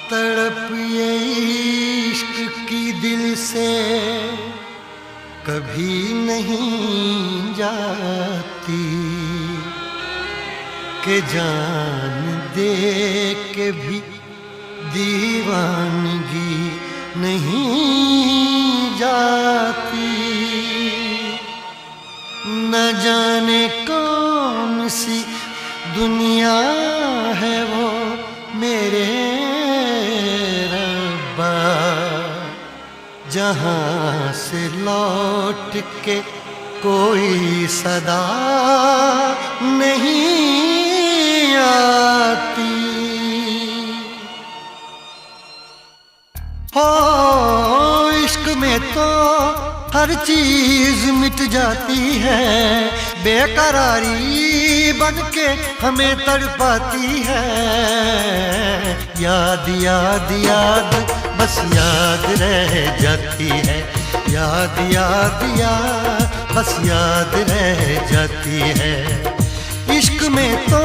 तड़प ये इश्क की दिल से कभी नहीं जाती कि जान दे के भी दीवानगी नहीं जाती। न जाने कौन सी दुनिया है वो मेरे रब्बा, जहाँ से लौट के कोई सदा नहीं आती। हो इश्क में तो हर चीज मिट जाती है, बेकरारी बन के हमें तड़पाती है। याद याद याद बस याद रह जाती है, याद याद याद बस याद रह जाती है। इश्क में तो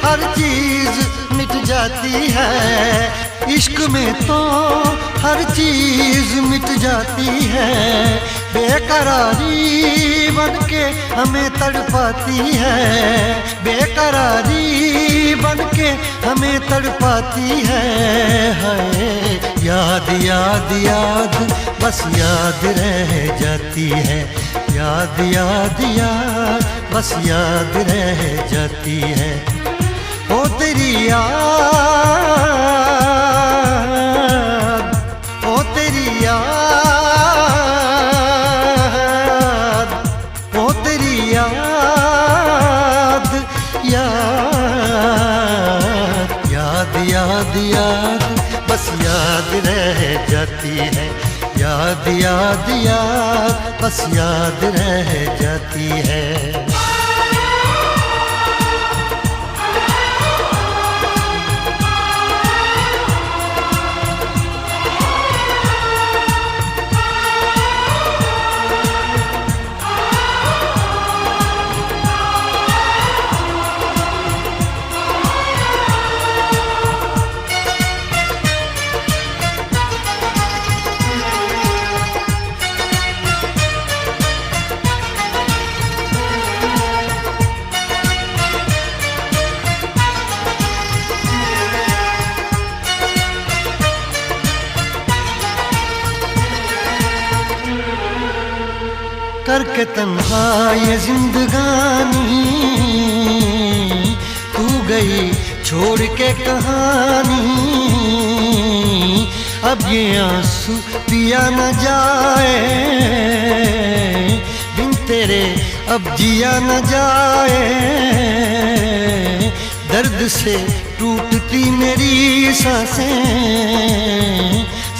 हर चीज मिट जाती है, इश्क में तो हर चीज मिट जाती है। बेकरारी बन के हमें तड़पाती है, बेकरारी बन के हमें तड़पाती है। याद याद याद बस याद रह जाती है, याद याद याद बस याद रह जाती है। ओ तेरी याद, ओ तेरी याद, ओ तेरी याद, याद याद याद याद बस याद रह जाती है, याद याद याद बस याद रह जाती है। करके तन्हा ये जिंदगानी तू गई छोड़ के कहानी। अब ये आंसू पिया न जाए बिन तेरे, अब जिया न जाए। दर्द से टूटती मेरी सांसें,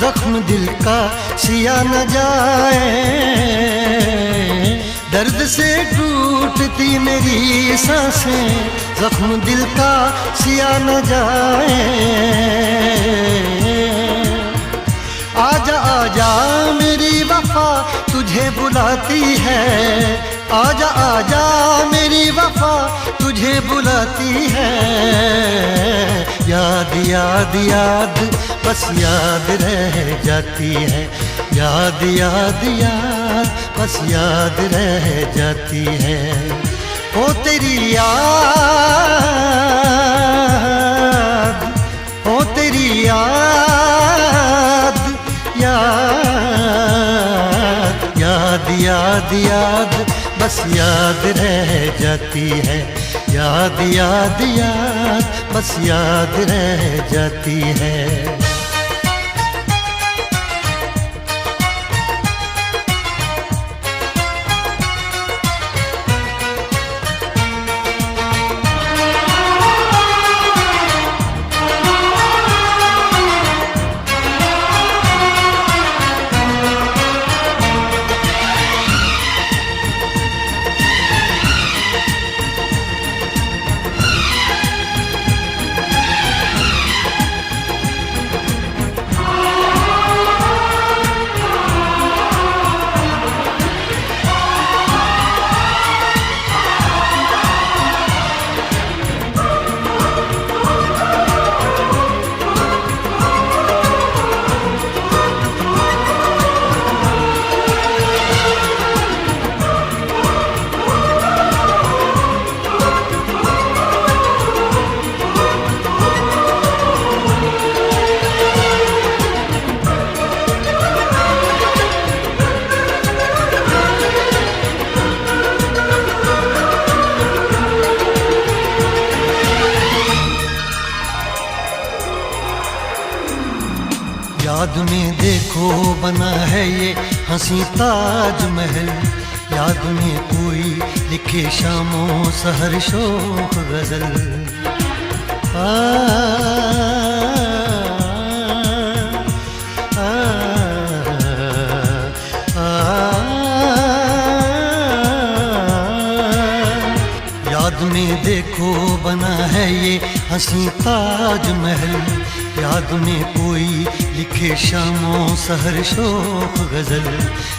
जख्म दिल का सिया न जाए। दर्द से टूटती मेरी सांसें, जख्म दिल का सिया न जाए। आजा आजा मेरी वफा तुझे बुलाती है, आजा आजा मेरी वफा तुझे बुलाती है। याद याद याद बस याद रह जाती है, याद याद याद बस याद रह जाती है। ओ तेरी याद, ओ तेरी याद, याद याद याद याद बस याद रह जाती है, याद याद याद बस याद रह जाती है। याद में देखो बना है ये हंसी ताजमहल, याद में कोई लिखे शामों सहर शोख गजल। आ, आ, आ, याद में देखो बना है ये हंसी ताजमहल, याद में कोई लिखे शामों सहर शोख गजल।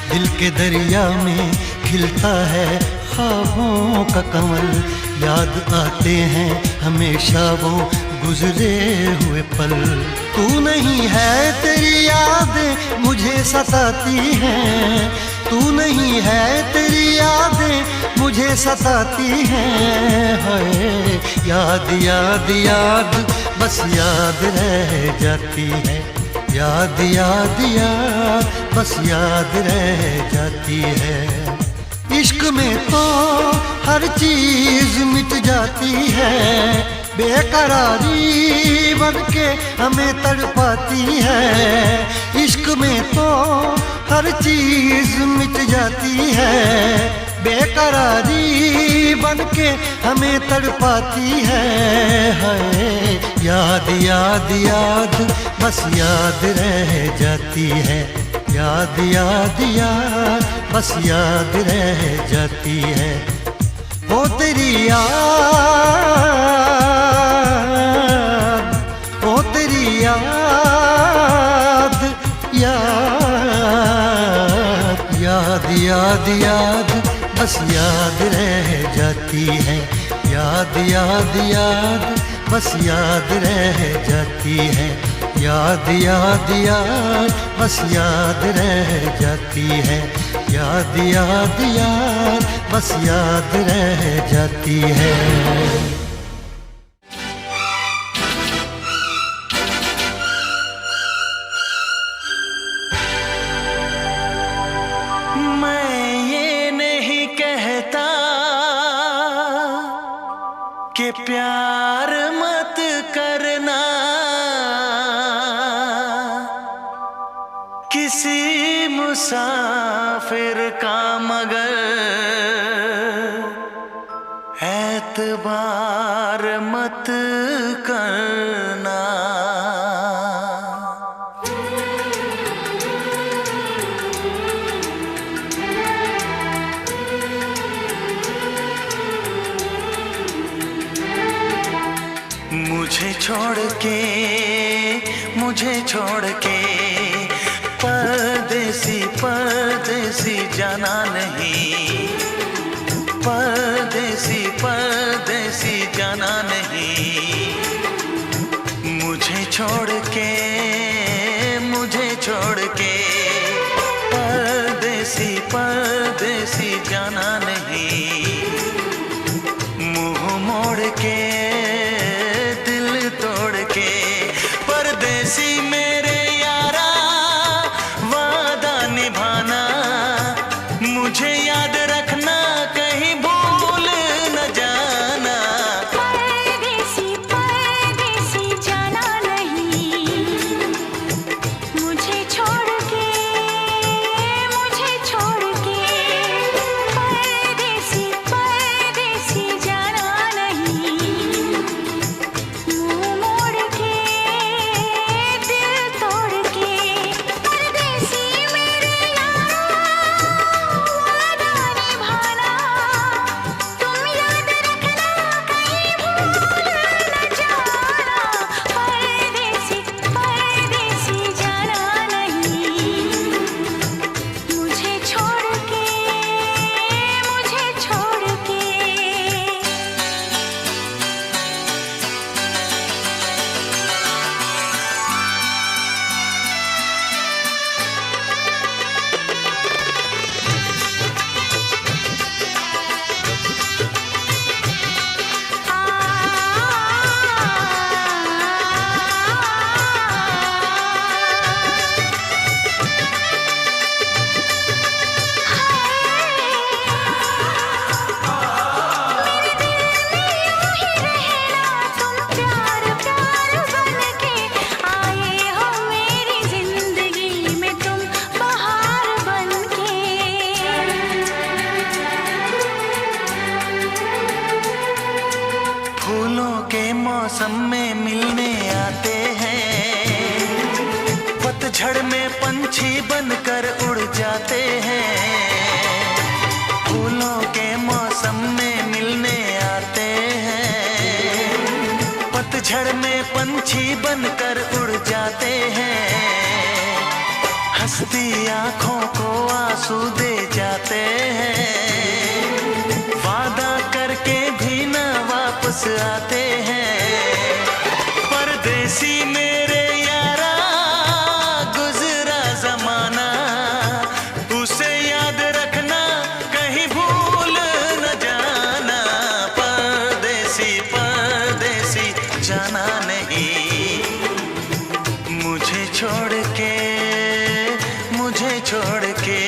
दिल के दरिया में खिलता है ख्वाबों का कमल, याद आते हैं हमेशा वो गुजरे हुए पल। तू नहीं है तेरी यादें मुझे सताती हैं, तू नहीं है तेरी यादें मुझे सताती हैं। हाय याद याद याद बस याद रह जाती है, याद याद याद बस याद रह जाती है। इश्क में तो हर चीज मिट जाती है, बेकरारी बन के हमें तड़पाती है। इश्क में तो हर चीज मिट जाती है, बेकरारी बन के हमें तड़पाती है। हाय याद याद याद बस याद रह जाती है, याद याद याद बस याद रह जाती है। ओ तेरी याद, ओ तेरी याद, याद याद याद याद बस याद रह जाती है, याद याद याद बस याद रह जाती है। याद याद याद बस याद रह जाती है, याद याद याद बस याद रह जाती है। कि प्यार मत करना किसी मुसाफिर का, मगर एतबार मत करना। मुझे छोड़ के परदेसी परदेसी जाना नहीं, परदेसी परदेसी जाना नहीं। मुझे छोड़ के परदेसी परदेसी जाना नहीं। मुंह मोड़ के परदेसी मेरे यारा वादा निभाना, मुझे याद रखना कहीं भूल न जाना। परदेसी परदेसी जाना नहीं, मुझे छोड़ के परदेसी पक्षी बनकर उड़ जाते हैं, हंसती आंखों को आंसू दे जाते हैं, वादा करके भी न वापस आते हैं। परदेसी मेरे यारा गुजरा जमाना, उसे याद रखना कहीं भूल न जाना। परदेसी परदेसी जाना नहीं, मुझे छोड़ के, मुझे छोड़ के।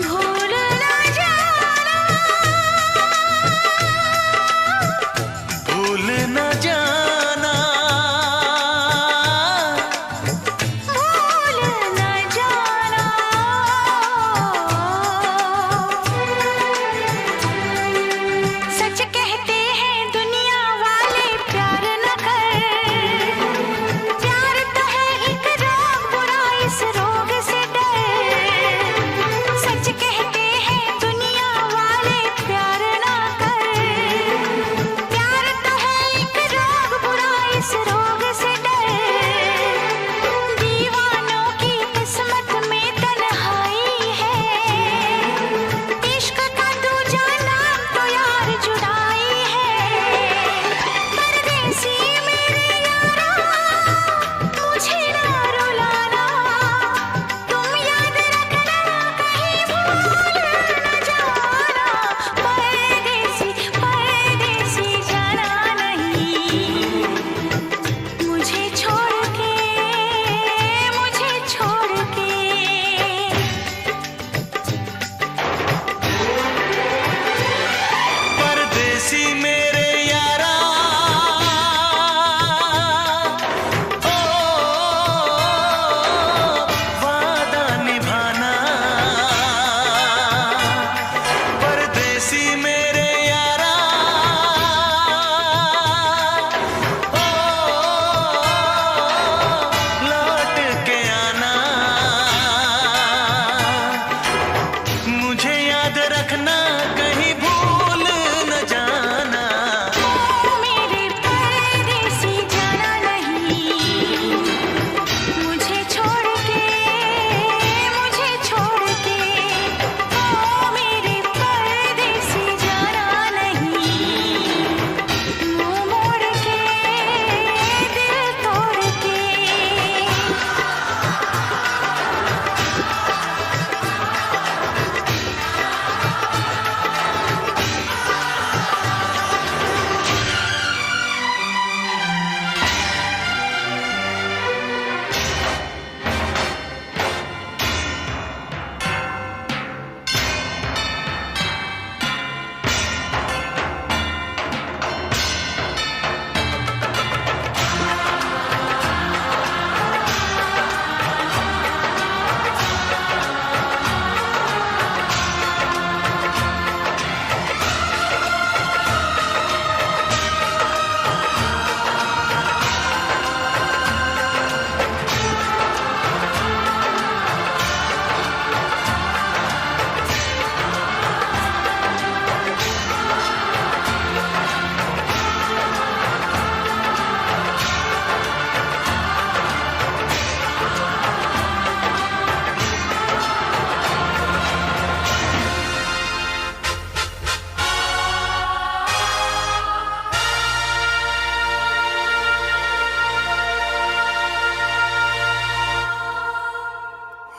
भूल न जाना, भूल न जाना, भूल न जाना। सच कहते हैं दुनिया वाले प्यार न कर, प्यार तो है एक रोग, बुरा इस रोग से डर। सच कहते हैं दुनिया वाले प्यार न कर, प्यार तो है एक रोग, बुरा इस रोग से डर। दीवानों की किस्मत में तन्हाई है, इश्क का दूजा नाम तो यार जुदाई है। परदेसी मेरे यारा मुझे ना रुलाना, तुम याद रखना कहीं भूल न जाना। परदेसी परदेसी जाना नहीं, मुझे छोड़ के, मुझे छोड़ के। परदेसी मेरे यारा, ओ वादा निभाना। परदेसी मेरे यारा, ओ लौट के आना। मुझे याद रखना कहीं भूल न जाना। ओ मेरे परदेसी जाना नहीं, मुझे छोड़ के, मुझे छोड़ के। ओ मेरे परदेसी जाना नहीं, मुंह मोड़ के, दिल तोड़ के।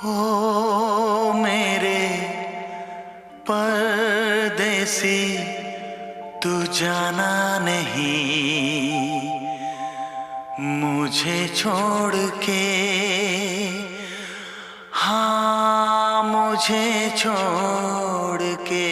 ओ मेरे परदेसी तू जाना नहीं, मुझे छोड़ के। हाँ मुझे छोड़ के।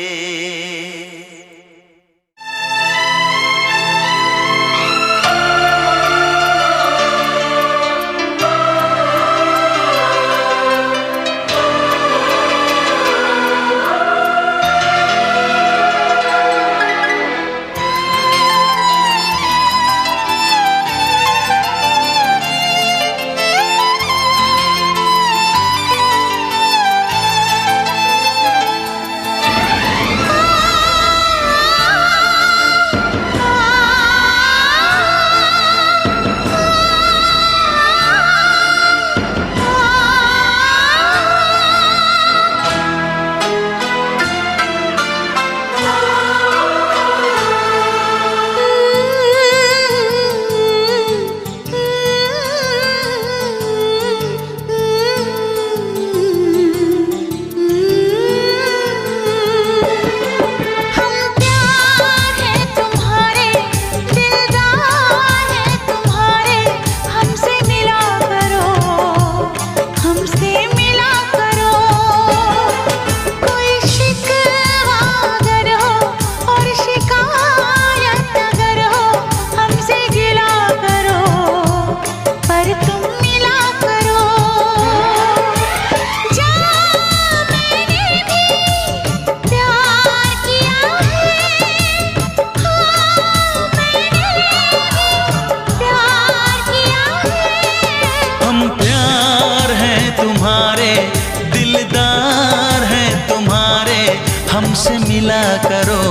मिला करो,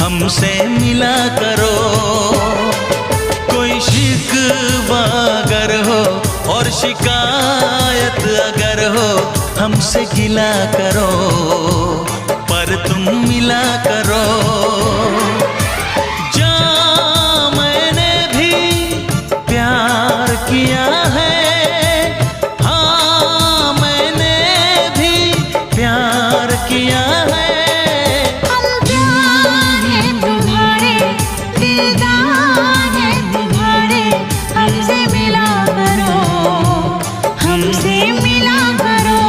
हमसे मिला करो। कोई शिकवा अगर हो और शिकायत अगर हो, हमसे गिला करो, पर तुम मिला करो। जा मैंने भी प्यार किया है, हाँ मैंने भी प्यार किया है। हम प्यार है तुम्हारे, दिलदार है तुम्हारे, हमसे मिला करो, हमसे मिला करो।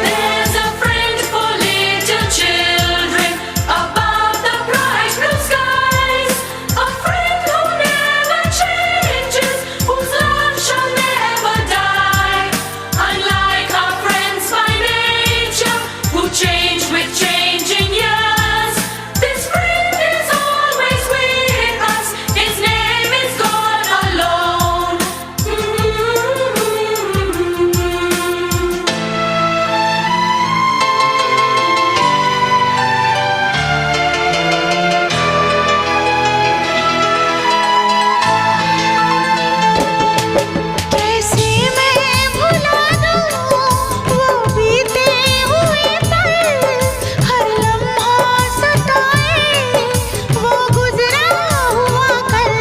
There's a friend for little children above the bright blue skies, a friend who never changes, whose love shall never die. Unlike our friends by nature, who change with changing years, this friend is always with us. His name is God alone. कैसे मैं भुला दूँ वो बीते हुए पल, हर लम्हा सताए वो गुजरा हुआ कल।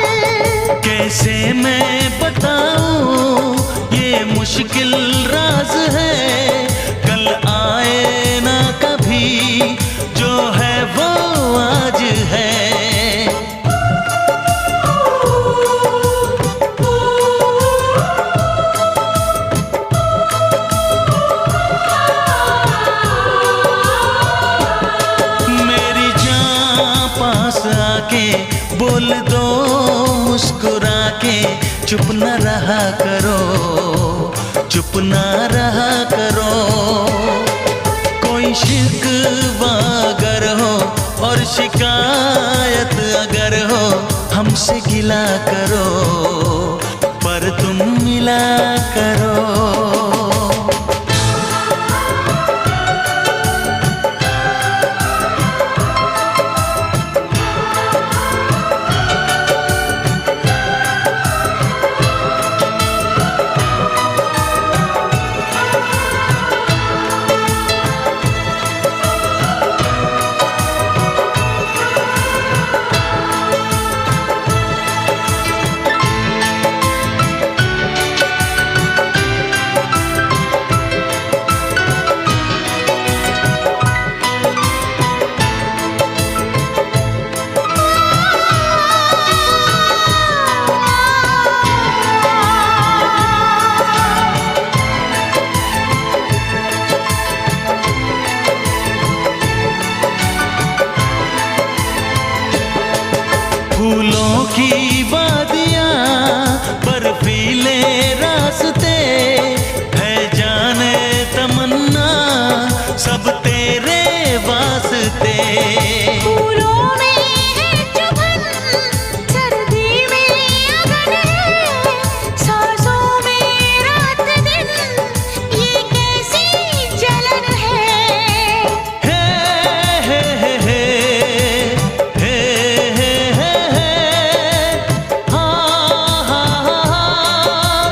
कैसे मैं बताऊं ये मुश्किल राज है, कल आए ना कभी, जो है वो आज है। मेरी जान पास आके बोल दो मुस्कुरा के, चुप न रहा करो, चुप न रहा करो। कोई शिकवा अगर हो और शिकायत अगर हो, हमसे गिला करो, पर तुम मिला करो। फूलों की वादियाँ, बर्फीले रास्ते, है जाने तमन्ना सब तेरे वास्ते। फूलों में है चुभन, सर्दी में अगन है, सांसों में रात दिन, ये कैसी जलन है। हे हे हे हे हे हे हे, हाँ हाँ हाँ,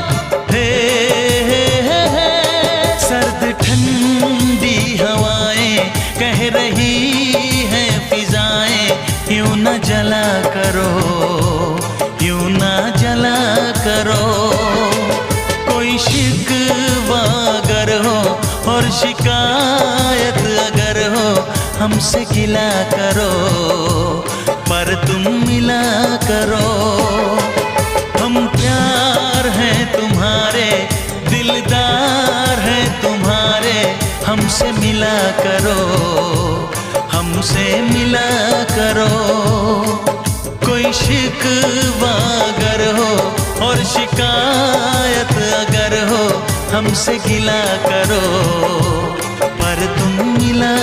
हे हे हे। सर्द ठंडी हवाएं कह रही हैं फिजाएं, यूं न जला करो, यूं न जला करो। कोई शिकवा अगर हो और शिकायत अगर हो, हमसे गिला करो, पर तुम मिला करो। हम प्यार हैं तुम्हारे, दिलदार हैं तुम्हारे, हमसे मिला करो, हमसे मिला करो। कोई शिकवा अगर हो और शिकायत अगर हो, हमसे गिला करो पर तुम मिला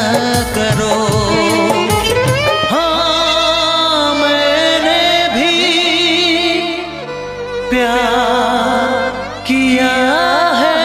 करो। हाँ मैंने भी प्यार किया है।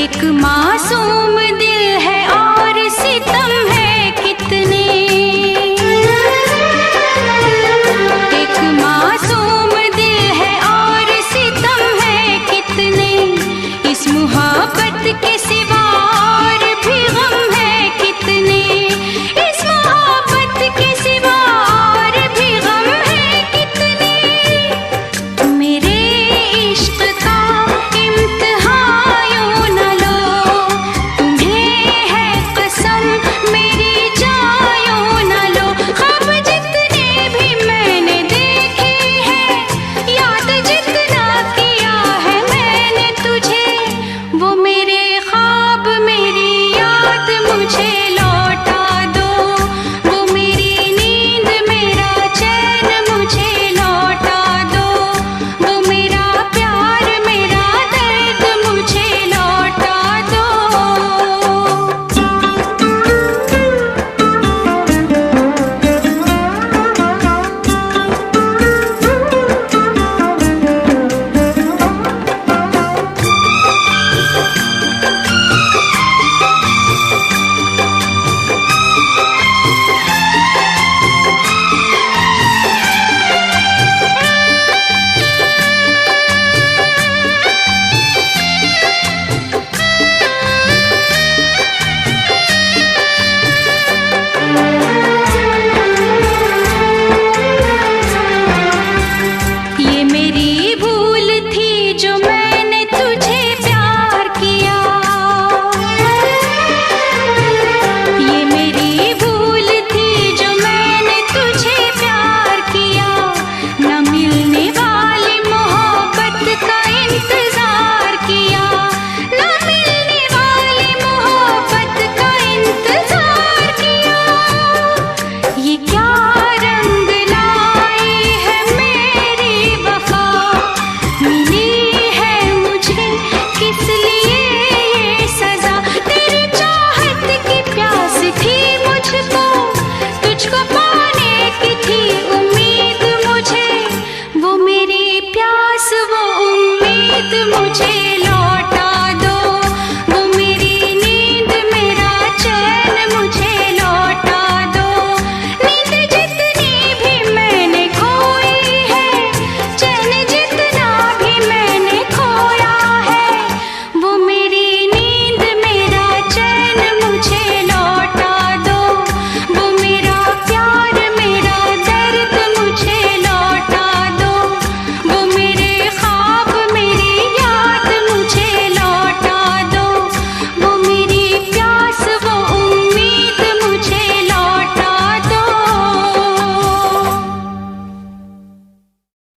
एक माँ